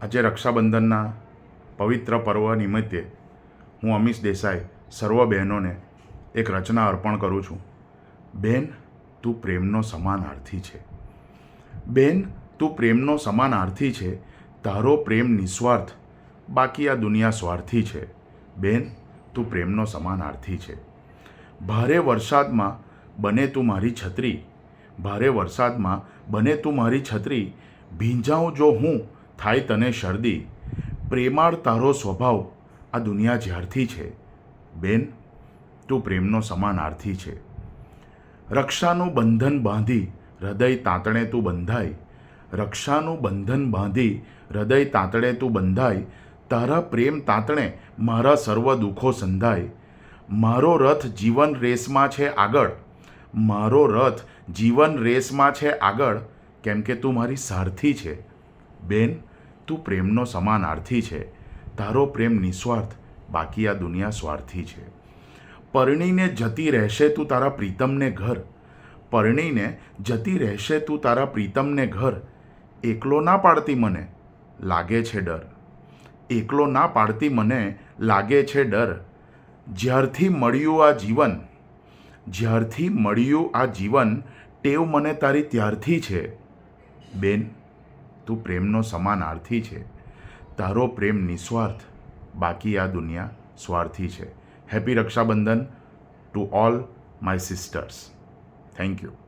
આજે રક્ષાબંધનના પવિત્ર પર્વ નિમિત્તે હું અમીશ દેસાઈ સર્વ બહેનોને એક રચના અર્પણ કરું છું. બેન, તું પ્રેમનો સમાનાર્થી છે. બેન, તું પ્રેમનો સમાનાર્થી છે. તારો પ્રેમ નિસ્વાર્થ, બાકી આ દુનિયા સ્વાર્થી છે. બેન, તું પ્રેમનો સમાનાર્થી છે. ભારે વરસાદમાં બને તું મારી છત્રી, ભારે વરસાદમાં બને તું મારી છત્રી. ભીંજાઉં જો હું થાય તને શરદી. પ્રેમાળ તારો સ્વભાવ આ દુનિયા જ્યારથી છે. બેન, તું પ્રેમનો સમાનાર્થી છે. રક્ષાનું બંધન બાંધી હૃદય તાતણે તું બંધાય. રક્ષાનું બંધન બાંધી હૃદય તાતણે તું બંધાય. તારા પ્રેમ તાતણે મારા સર્વ દુઃખો સંધાય. મારો રથ જીવન રેસમાં છે આગળ, મારો રથ જીવન રેસમાં છે આગળ, કેમ કે તું મારી સારથી છે. બેન, તું પ્રેમનો સમાનાર્થી છે. તારો પ્રેમ નિસ્વાર્થ, બાકી આ દુનિયા સ્વાર્થી છે. પરણીને જતી રહેશે તું તારા પ્રીતમને ઘર, પરણીને જતી રહેશે તું તારા પ્રીતમને ઘર. એકલો ના પાડતી મને લાગે છે ડર, એકલો ના પાડતી મને લાગે છે ડર. જ્યારથી મળ્યું આ જીવન, જ્યારથી મળ્યું આ જીવન, ટેવ મને તારી ત્યારથી છે. બેન, તું પ્રેમનો સમાનાર્થી છે. તારો પ્રેમ નિસ્વાર્થ, બાકી આ દુનિયા સ્વાર્થી છે. Happy Rakshabandhan to all my sisters. Thank you.